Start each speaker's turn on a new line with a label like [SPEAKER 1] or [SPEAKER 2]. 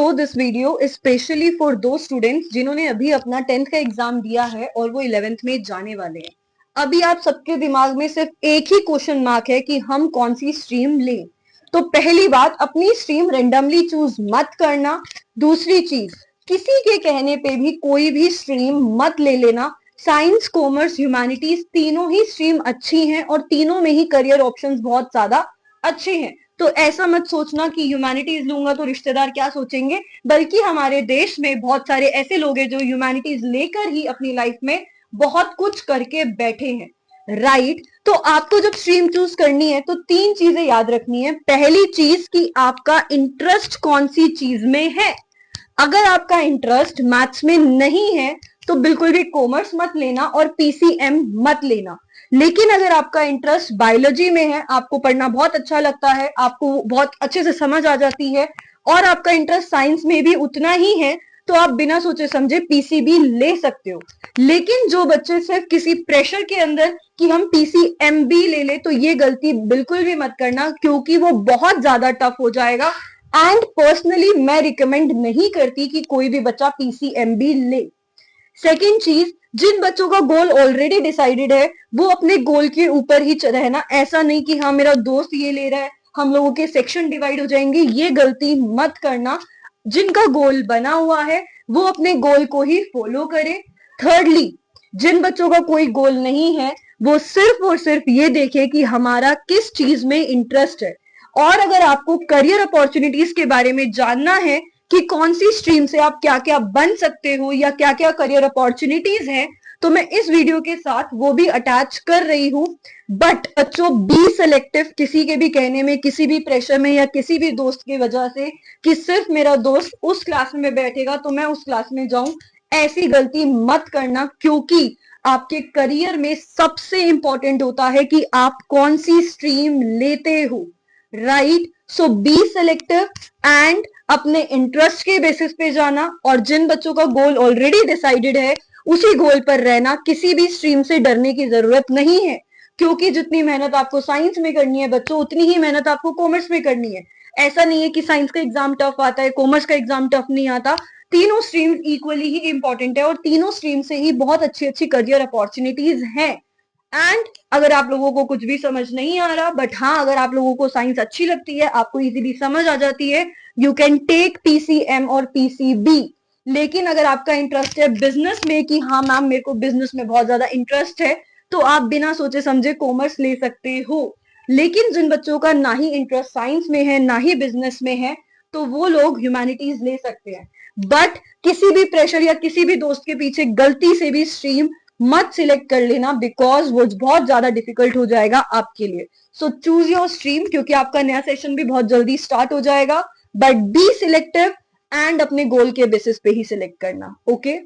[SPEAKER 1] Show this video specially for दो students जिन्होंने अभी अपना 10th का एग्जाम दिया है और वो 11th में जाने वाले हैं। अभी आप सबके दिमाग में सिर्फ एक ही क्वेश्चन मार्क है कि हम कौन सी स्ट्रीम लें। तो पहली बात, अपनी स्ट्रीम रेंडमली चूज मत करना। दूसरी चीज, किसी के कहने पे भी कोई भी स्ट्रीम मत ले लेना। साइंस, कॉमर्स, ह्यूमैनिटीज तीनों ही स्ट्रीम अच्छी हैं और तीनों में ही करियर ऑप्शंस बहुत ज्यादा अच्छे हैं। तो ऐसा मत सोचना कि ह्यूमैनिटीज लूंगा तो रिश्तेदार क्या सोचेंगे, बल्कि हमारे देश में बहुत सारे ऐसे लोग हैं जो ह्यूमैनिटीज लेकर ही अपनी लाइफ में बहुत कुछ करके बैठे हैं। राइट। तो आपको जब स्ट्रीम चूज करनी है तो तीन चीजें याद रखनी है। पहली चीज कि आपका इंटरेस्ट कौन सी चीज में है। अगर आपका इंटरेस्ट मैथ्स में नहीं है तो बिल्कुल भी कॉमर्स मत लेना और पीसीएम मत लेना। लेकिन अगर आपका इंटरेस्ट बायोलॉजी में है, आपको पढ़ना बहुत अच्छा लगता है, आपको बहुत अच्छे से समझ आ जाती है और आपका इंटरेस्ट साइंस में भी उतना ही है, तो आप बिना सोचे समझे पीसीबी ले सकते हो। लेकिन जो बच्चे सिर्फ किसी प्रेशर के अंदर कि हम पीसीएमबी ले ले, तो ये गलती बिल्कुल भी मत करना, क्योंकि वो बहुत ज्यादा टफ हो जाएगा। एंड पर्सनली मैं रिकमेंड नहीं करती कि कोई भी बच्चा पीसीएमबी ले। सेकेंड चीज, जिन बच्चों का गोल ऑलरेडी डिसाइडेड है वो अपने गोल के ऊपर ही रहना। ऐसा नहीं कि हाँ मेरा दोस्त ये ले रहा है, हम लोगों के सेक्शन डिवाइड हो जाएंगे, ये गलती मत करना। जिनका गोल बना हुआ है वो अपने गोल को ही फॉलो करे। थर्डली, जिन बच्चों का कोई गोल नहीं है वो सिर्फ और सिर्फ ये देखे कि हमारा किस चीज में इंटरेस्ट है। और अगर आपको करियर अपॉर्चुनिटीज के बारे में जानना है कि कौन सी स्ट्रीम से आप क्या क्या बन सकते हो या क्या क्या करियर अपॉर्चुनिटीज हैं, तो मैं इस वीडियो के साथ वो भी अटैच कर रही हूं। बट बच्चों, बी सिलेक्टिव। किसी के भी कहने में, किसी भी प्रेशर में या किसी भी दोस्त की वजह से कि सिर्फ मेरा दोस्त उस क्लास में बैठेगा तो मैं उस क्लास में जाऊं, ऐसी गलती मत करना। क्योंकि आपके करियर में सबसे इंपॉर्टेंट होता है कि आप कौन सी स्ट्रीम लेते हो। Right. So be selective and अपने इंटरेस्ट के बेसिस पे जाना, और जिन बच्चों का गोल ऑलरेडी डिसाइडेड है उसी गोल पर रहना। किसी भी स्ट्रीम से डरने की जरूरत नहीं है, क्योंकि जितनी मेहनत आपको साइंस में करनी है बच्चों, उतनी ही मेहनत आपको कॉमर्स में करनी है। ऐसा नहीं है कि साइंस का एग्जाम टफ आता है, कॉमर्स का एग्जाम टफ नहीं आता। तीनों स्ट्रीम इक्वली ही इंपॉर्टेंट है और तीनों स्ट्रीम से ही बहुत अच्छी अच्छी करियर अपॉर्चुनिटीज हैं। एंड अगर आप लोगों को कुछ भी समझ नहीं आ रहा, बट हाँ अगर आप लोगों को साइंस अच्छी लगती है, आपको इजीली समझ आ जाती है, यू कैन टेक पीसीएम और पीसीबी। लेकिन अगर आपका इंटरेस्ट है बिजनेस में कि हाँ मैम मेरे को बिजनेस में बहुत ज्यादा इंटरेस्ट है, तो आप बिना सोचे समझे कॉमर्स ले सकते हो। लेकिन जिन बच्चों का ना ही इंटरेस्ट साइंस में है ना ही बिजनेस में है, तो वो लोग ह्यूमैनिटीज ले सकते हैं। बट किसी भी प्रेशर या किसी भी दोस्त के पीछे गलती से भी स्ट्रीम मत सिलेक्ट कर लेना, बिकॉज वो बहुत ज्यादा डिफिकल्ट हो जाएगा आपके लिए। सो चूज योर स्ट्रीम, क्योंकि आपका नया सेशन भी बहुत जल्दी स्टार्ट हो जाएगा। बट बी सिलेक्टिव एंड अपने गोल के बेसिस पे ही सिलेक्ट करना। ओके।